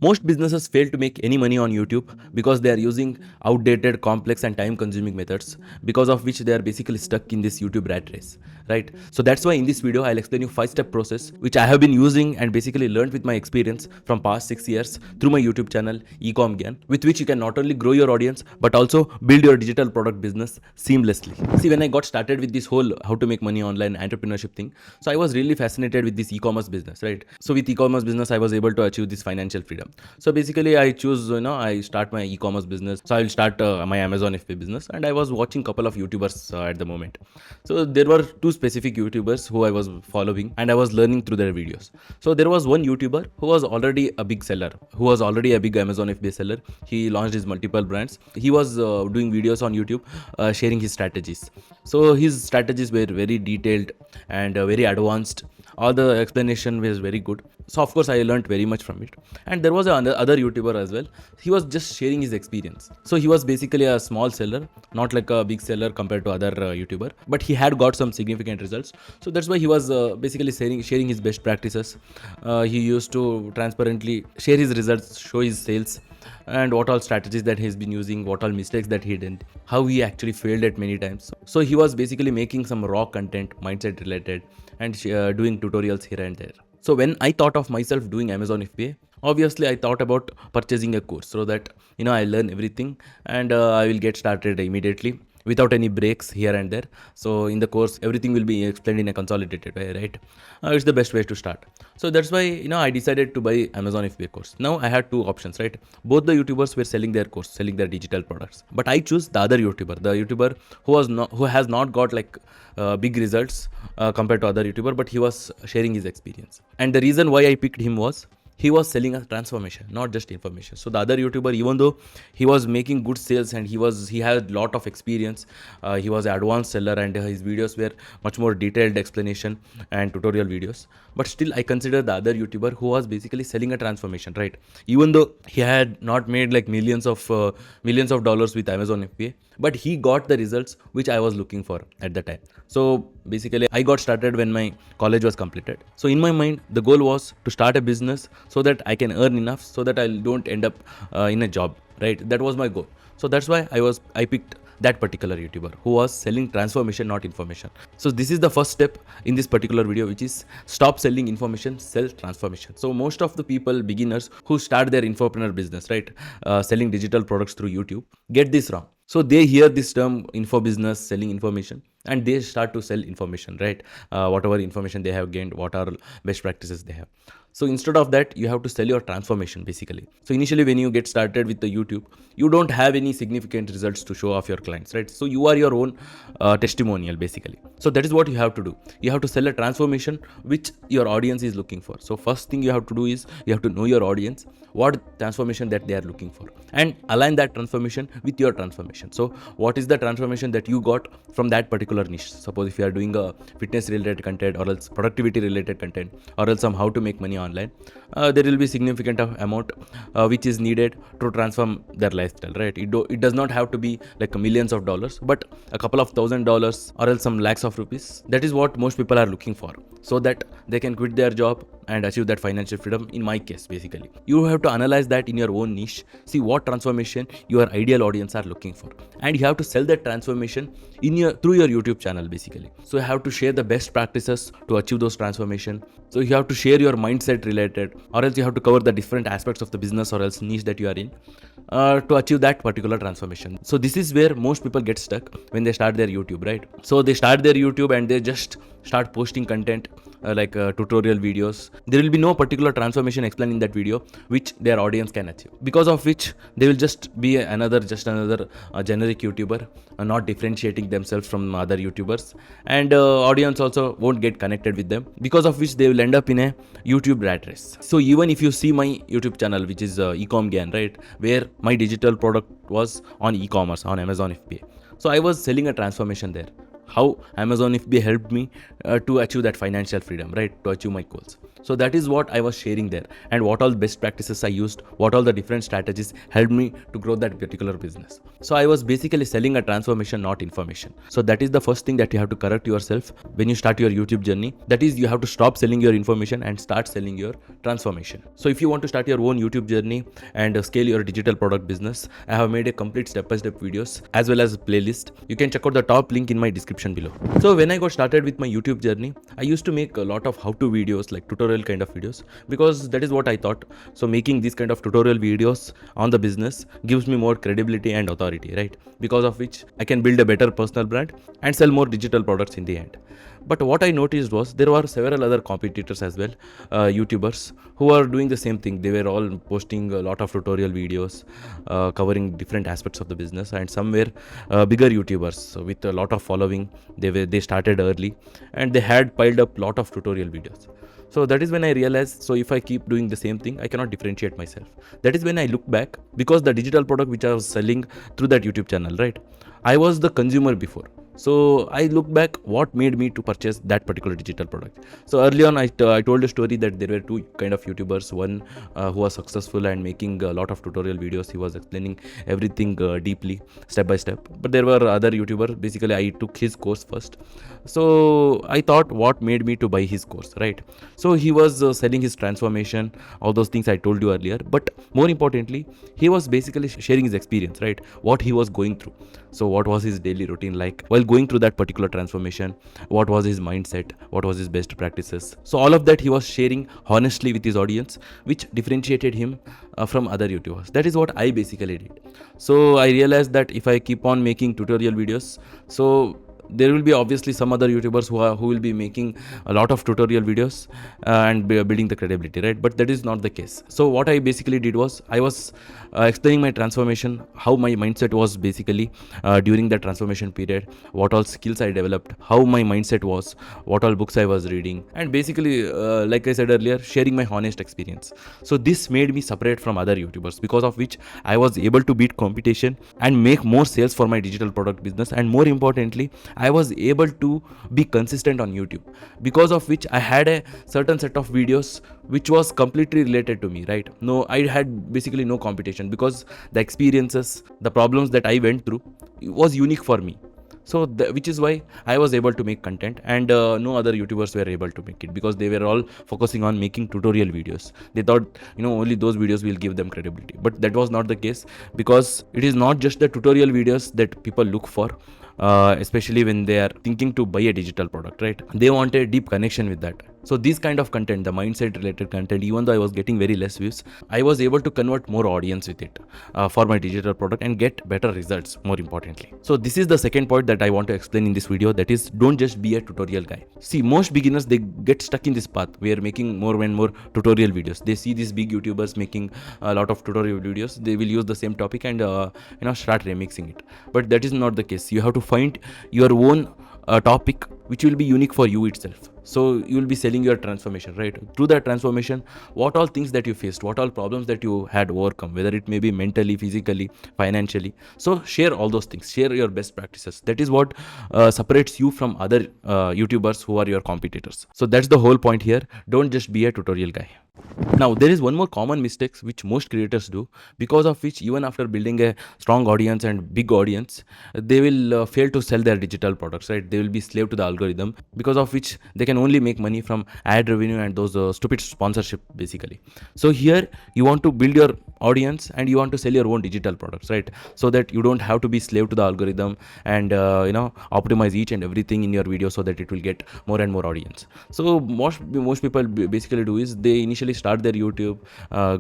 Most businesses fail to make any money on YouTube because they are using outdated, complex, and time consuming methods, because of which they are basically stuck in this YouTube rat race, right? So that's why in this video, I'll explain you 5-step process which I have been using and basically learned with my experience from past 6 years through my YouTube channel, Ecom Gyan, with which you can not only grow your audience but also build your digital product business seamlessly. See, when I got started with this whole how to make money online entrepreneurship thing, so I was really fascinated with this e-commerce business, right? So with e-commerce business, I was able to achieve this financial freedom. So basically, I choose, I start my e-commerce business. So I will start my Amazon FBA business, and I was watching couple of YouTubers at the moment. So there were two specific YouTubers who I was following, and I was learning through their videos. So there was one YouTuber who was already a big seller, who was already a big Amazon FBA seller. He launched his multiple brands. He was doing videos on YouTube, sharing his strategies. So his strategies were very detailed and very advanced. All the explanation was very good. So of course I learned very much from it. And there was another YouTuber as well. He was just sharing his experience. So he was basically a small seller, not like a big seller compared to other YouTuber, but he had got some significant results. So that's why he was basically sharing his best practices. He used to transparently share his results, show his sales, and what all strategies that he's been using, what all mistakes that he did, how he actually failed at many times. So he was basically making some raw content, mindset related, and doing tutorials here and there. So when I thought of myself doing Amazon FBA, obviously I thought about purchasing a course so that I learn everything and I will get started immediately without any breaks here and there. So in the course, everything will be explained in a consolidated way, right? It's the best way to start. So that's why I decided to buy Amazon FBA course. Now I had two options, right? Both the YouTubers were selling their course, selling their digital products, but I choose the other YouTuber, the YouTuber who has not got like big results compared to other YouTuber, but he was sharing his experience. And the reason why I picked him was he was selling a transformation, not just information. So the other YouTuber, even though he was making good sales and he had lot of experience, he was an advanced seller and his videos were much more detailed explanation and tutorial videos. But still, I consider the other YouTuber who was basically selling a transformation, right? Even though he had not made like millions of dollars with Amazon FBA, but he got the results which I was looking for at the time. So basically, I got started when my college was completed. So in my mind, the goal was to start a business so that I can earn enough so that I don't end up in a job, right? That was my goal. So that's why I picked that particular YouTuber who was selling transformation, not information. So this is the first step in this particular video, which is stop selling information, sell transformation. So most of the people, beginners who start their infopreneur business, right, selling digital products through YouTube, get this wrong. So they hear this term info business, selling information, and they start to sell information, right? Whatever information they have gained, what are best practices they have. So instead of that, you have to sell your transformation basically. So initially when you get started with the YouTube, you don't have any significant results to show off your clients, right? So you are your own testimonial basically. So that is what you have to do. You have to sell a transformation which your audience is looking for. So first thing you have to do is you have to know your audience, what transformation that they are looking for, and align that transformation with your transformation. So what is the transformation that you got from that particular niche? Suppose if you are doing a fitness related content or else productivity related content or else some how to make money online, there will be significant amount which is needed to transform their lifestyle, right? It does not have to be like millions of dollars, but a couple of $1,000 or else some lakhs of rupees. That is what most people are looking for, so that they can quit their job and achieve that financial freedom. In my case, basically, you have to analyze that in your own niche, see what transformation your ideal audience are looking for, and you have to sell that transformation through your YouTube channel basically. So you have to share the best practices to achieve those transformation. So you have to share your mindset related, or else you have to cover the different aspects of the business or else niche that you are in to achieve that particular transformation. So this is where most people get stuck when they start their YouTube, right? So they start their YouTube and they just start posting content like tutorial videos. There will be no particular transformation explained in that video which their audience can achieve, because of which they will just be another generic YouTuber, not differentiating themselves from other YouTubers, and audience also won't get connected with them, because of which they will end up in a YouTube rat race. So even if you see my YouTube channel, which is Ecom Gyan, right, where my digital product was on e-commerce on Amazon FBA, so I was selling a transformation there. how Amazon, if they helped me to achieve that financial freedom, right, to achieve my goals. So that is what I was sharing there, and what all best practices I used, what all the different strategies helped me to grow that particular business. So I was basically selling a transformation, not information. So that is the first thing that you have to correct yourself when you start your YouTube journey. That is, you have to stop selling your information and start selling your transformation. So if you want to start your own YouTube journey and scale your digital product business, I have made a complete step-by-step videos as well as a playlist. You can check out the top link in my description below. So when I got started with my YouTube journey, I used to make a lot of how-to videos, like tutorial kind of videos, because that is what I thought. So making these kind of tutorial videos on the business gives me more credibility and authority, right? Because of which I can build a better personal brand and sell more digital products in the end. But what I noticed was there were several other competitors as well, YouTubers, who are doing the same thing. They were all posting a lot of tutorial videos covering different aspects of the business, and some were bigger YouTubers with a lot of following. They started early and they had piled up lot of tutorial videos. So that is when I realized, so if I keep doing the same thing, I cannot differentiate myself. That is when I look back, because the digital product which I was selling through that YouTube channel, right, I was the consumer before. So I look back what made me to purchase that particular digital product. So early on, I told a story that there were two kind of YouTubers. One who was successful and making a lot of tutorial videos. He was explaining everything deeply, step by step. But there were other YouTubers. Basically, I took his course first. So I thought what made me to buy his course, right? So he was selling his transformation, all those things I told you earlier. But more importantly, he was basically sharing his experience, right? What he was going through. So what was his daily routine like while going through that particular transformation? What was his mindset? What was his best practices? So all of that he was sharing honestly with his audience, which differentiated him from other YouTubers. That is what I basically did. So I realized that if I keep on making tutorial videos, so there will be obviously some other YouTubers who will be making a lot of tutorial videos and building the credibility, right? But that is not the case. So what I basically did was I was explaining my transformation, how my mindset was basically during the transformation period, what all skills I developed, how my mindset was, what all books I was reading, and basically like I said earlier, sharing my honest experience. So this made me separate from other YouTubers, because of which I was able to beat competition and make more sales for my digital product business. And more importantly, I was able to be consistent on YouTube, because of which I had a certain set of videos which was completely related to me, right? No, I had basically no competition, because the experiences, the problems that I went through was unique for me. So which is why I was able to make content, and no other YouTubers were able to make it, because they were all focusing on making tutorial videos. They thought, only those videos will give them credibility. But that was not the case, because it is not just the tutorial videos that people look for. Especially when they are thinking to buy a digital product, right? They want a deep connection with that. So this kind of content, the mindset related content, even though I was getting very less views, I was able to convert more audience with it for my digital product and get better results, more importantly. So this is the second point that I want to explain in this video, that is, don't just be a tutorial guy. See, most beginners, they get stuck in this path. We are making more and more tutorial videos. They see these big YouTubers making a lot of tutorial videos. They will use the same topic and start remixing it. But that is not the case. You have to find your own topic which will be unique for you itself. So you will be selling your transformation, right? Through that transformation, what all things that you faced, what all problems that you had overcome, whether it may be mentally, physically, financially. So share all those things, share your best practices. That is what separates you from other YouTubers who are your competitors. So that's the whole point here. Don't just be a tutorial guy. Now, there is one more common mistake which most creators do, because of which even after building a strong audience and big audience, they will fail to sell their digital products, right? They will be slave to the algorithm, because of which they can only make money from ad revenue and those stupid sponsorship, basically. So here you want to build your audience and you want to sell your own digital products, right? So that you don't have to be slave to the algorithm and optimize each and everything in your video so that it will get more and more audience. So most people basically do is they initially start their YouTube,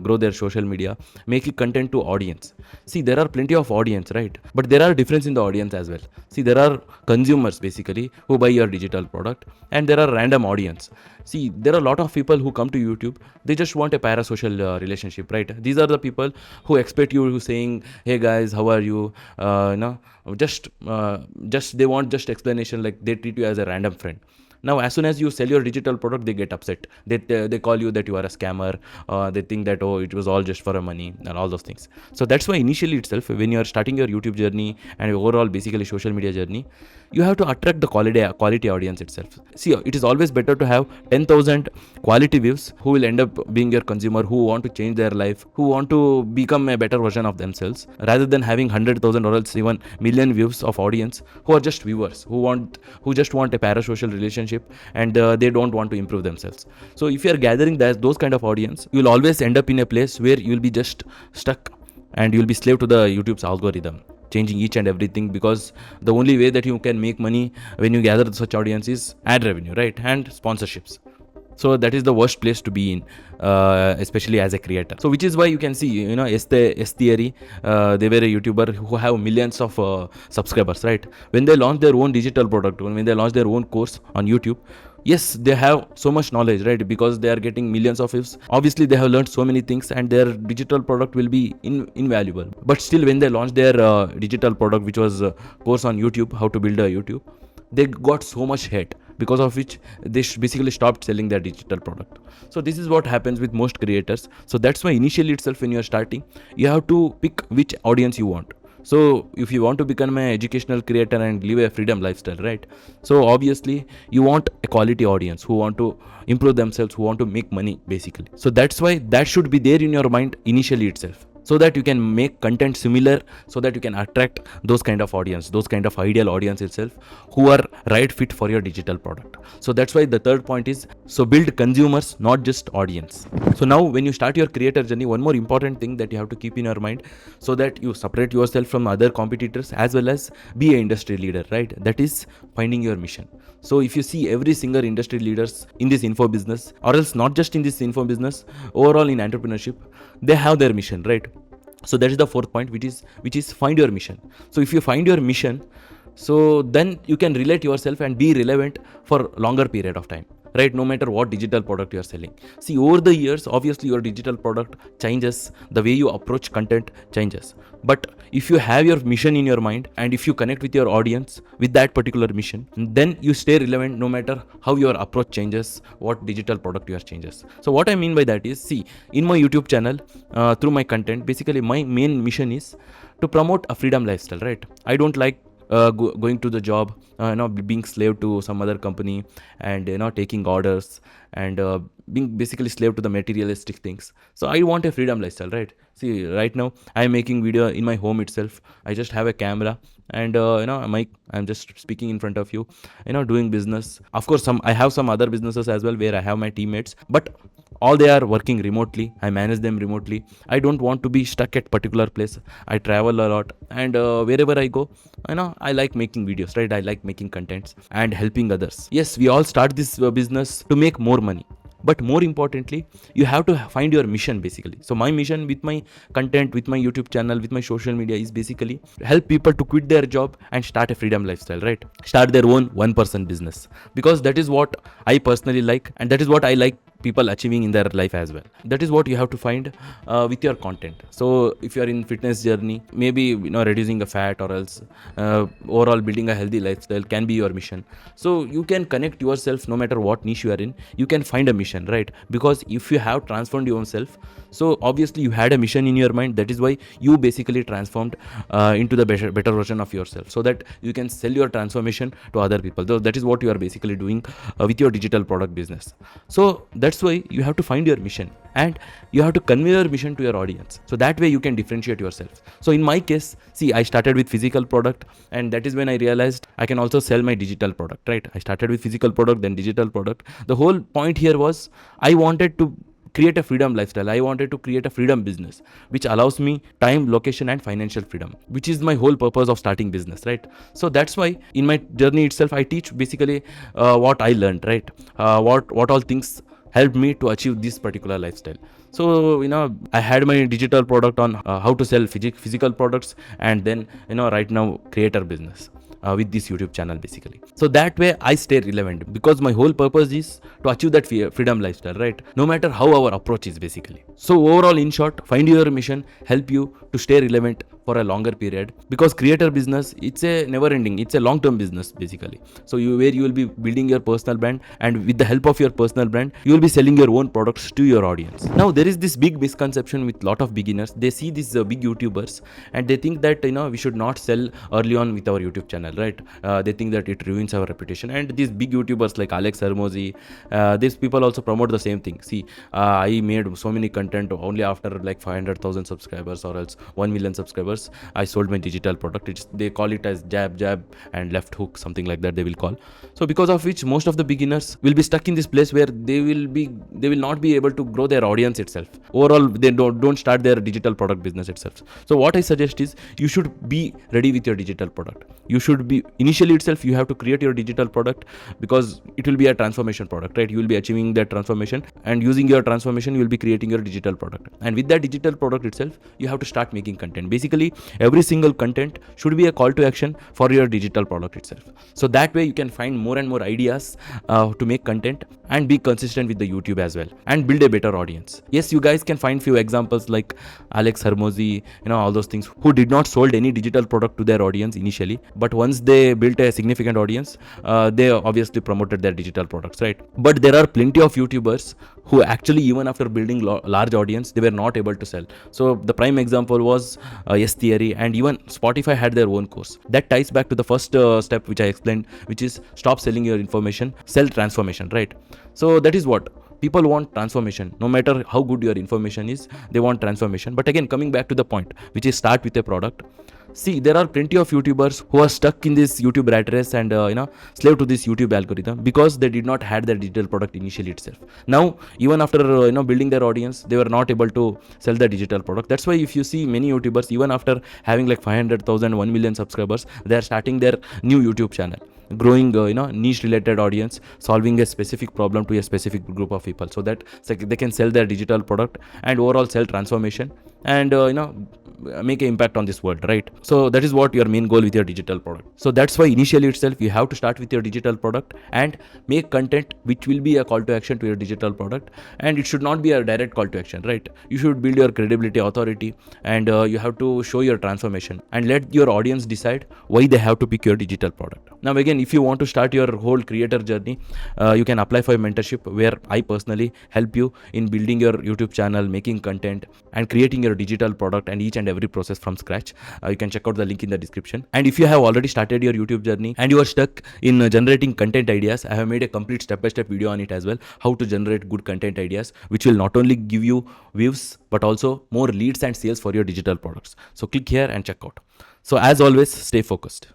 grow their social media, making content to audience. See, there are plenty of audience, right? But there are difference in the audience as well. See, there are consumers basically who buy your digital product, and there are random audience. See, there are a lot of people who come to YouTube. They just want a parasocial relationship, right? These are the people who expect you saying, "Hey guys, how are you?" Just they want just explanation, like they treat you as a random friend. Now as soon as you sell your digital product, they get upset. They call you that you are a scammer. They think that, oh, it was all just for a money and all those things. So that's why initially itself, when you are starting your YouTube journey and your overall basically social media journey, you have to attract the quality audience itself. See, it is always better to have 10,000 quality views who will end up being your consumer, who want to change their life, who want to become a better version of themselves, rather than having 100,000 or else even million views of audience who are just viewers, who just want a parasocial relationship, and they don't want to improve themselves. So if you are gathering those kind of audience, you will always end up in a place where you will be just stuck and you will be slave to the YouTube's algorithm, changing each and everything, because the only way that you can make money when you gather such audience is ad revenue, right, and sponsorships. So that is the worst place to be in, especially as a creator. So which is why you can see, S-Theory, they were a YouTuber who have millions of subscribers, right? When they launch their own digital product, when they launch their own course on YouTube, yes, they have so much knowledge, right? Because they are getting millions of views. Obviously, they have learned so many things, and their digital product will be invaluable. But still, when they launched their digital product, which was a course on YouTube, how to build a YouTube, they got so much hate, because of which they basically stopped selling their digital product. So this is what happens with most creators. So that's why initially itself, when you are starting, you have to pick which audience you want. So if you want to become an educational creator and live a freedom lifestyle, right? So obviously you want a quality audience who want to improve themselves, who want to make money basically. So that's why that should be there in your mind initially itself, so that you can make content similar, so that you can attract those kind of audience, those kind of ideal audience itself, who are right fit for your digital product. So that's why the third point is, so build consumers, not just audience. So now when you start your creator journey, one more important thing that you have to keep in your mind, so that you separate yourself from other competitors as well as be an industry leader, right? That is finding your mission. So if you see every single industry leaders in this info business, or else not just in this info business, overall in entrepreneurship, they have their mission, right? So that is the fourth point, which is find your mission. So if you find your mission, so then you can relate yourself and be relevant for longer period of time, right? No matter what digital product you are selling. See, over the years, obviously your digital product changes, the way you approach content changes. But if you have your mission in your mind, and if you connect with your audience with that particular mission, then you stay relevant no matter how your approach changes, what digital product you are changes. So what I mean by that is, see, in my YouTube channel, through my content, basically my main mission is to promote a freedom lifestyle, right? I don't like going to the job, being slave to some other company, and taking orders, and being basically slave to the materialistic things. So I want a freedom lifestyle, right? See, right now I am making video in my home itself. I just have a camera and a mic. I'm just speaking in front of you, doing business. Of course, I have some other businesses as well where I have my teammates, but all they are working remotely. I manage them remotely. I don't want to be stuck at particular place. I travel a lot, and wherever I go, I like making videos, right? I like making contents and helping others. Yes, we all start this business to make more money, but more importantly, you have to find your mission basically. So my mission with my content, with my YouTube channel, with my social media is basically help people to quit their job and start a freedom lifestyle, right? Start their own one-person business, because that is what I personally like, and that is what I like people achieving in their life as well. That is what you have to find with your content. So if you are in fitness journey, maybe reducing a fat, or else overall building a healthy lifestyle can be your mission. So you can connect yourself no matter what niche you are in. You can find a mission, right? Because if you have transformed yourself, so obviously you had a mission in your mind. That is why you basically transformed into the better version of yourself, so that you can sell your transformation to other people. So that is what you are basically doing with your digital product business. So that's why you have to find your mission, and you have to convey your mission to your audience. So that way you can differentiate yourself. So in my case, see, I started with physical product, and that is when I realized I can also sell my digital product, right? I started with physical product, then digital product. The whole point here was I wanted to create a freedom lifestyle. I wanted to create a freedom business which allows me time, location, and financial freedom, which is my whole purpose of starting business, right? So that's why in my journey itself, I teach basically what I learned, right? What all things helped me to achieve this particular lifestyle. So I had my digital product on how to sell physical products, and then right now creator business with this YouTube channel basically. So that way I stay relevant, because my whole purpose is to achieve that freedom lifestyle, right? No matter how our approach is basically. So overall, in short, find your mission, help you to stay relevant for a longer period, because creator business, it's a never ending, it's a long term business basically. So where you will be building your personal brand, and with the help of your personal brand you will be selling your own products to your audience. Now there is this big misconception with lot of beginners. They see these big YouTubers and they think that we should not sell early on with our YouTube channel, right? They think that it ruins our reputation. And these big YouTubers like Alex Hermosi, these people also promote the same thing. See, I made so many content only after like 500,000 subscribers or else 1 million subscribers, I sold my digital product. They call it as jab and left hook, something like that they will call. So because of which most of the beginners will be stuck in this place where they will not be able to grow their audience itself. Overall, they don't start their digital product business itself. So what I suggest is, you should be ready with your digital product. You should be initially itself, you have to create your digital product, because it will be a transformation product, right? You will be achieving that transformation, and using your transformation you will be creating your digital product. And with that digital product itself, you have to start making content. Basically every single content should be a call to action for your digital product itself. So that way you can find more and more ideas to make content, and be consistent with the YouTube as well, and build a better audience. Yes, you guys can find few examples like Alex Hermosi, all those things, who did not sold any digital product to their audience initially, but once they built a significant audience, they obviously promoted their digital products, right? But there are plenty of YouTubers who actually, even after building large audience, they were not able to sell. So the prime example was Yes Theory, and even Spotify had their own course. That ties back to the first step which I explained, which is stop selling your information, sell transformation, right? So that is what people want: transformation. No matter how good your information is, they want transformation. But again, coming back to the point, which is start with a product. See, there are plenty of YouTubers who are stuck in this YouTube rat race and slave to this YouTube algorithm, because they did not had their digital product initially itself. Now, even after building their audience, they were not able to sell the digital product. That's why if you see many YouTubers, even after having like 500,000, 1 million subscribers, they are starting their new YouTube channel, growing niche related audience, solving a specific problem to a specific group of people, so that they can sell their digital product and overall sell transformation, and make an impact on this world, right? So that is what your main goal with your digital product. So that's why initially itself you have to start with your digital product and make content which will be a call to action to your digital product, and it should not be a direct call to action, right? You should build your credibility, authority, and you have to show your transformation, and let your audience decide why they have to pick your digital product. Now again, if you want to start your whole creator journey, you can apply for a mentorship where I personally help you in building your YouTube channel, making content, and creating your digital product, and each and every process from scratch. You can check out the link in the description. And if you have already started your YouTube journey and you are stuck in generating content ideas, I have made a complete step-by-step video on it as well, how to generate good content ideas which will not only give you views but also more leads and sales for your digital products. So click here and check out. So as always, stay focused.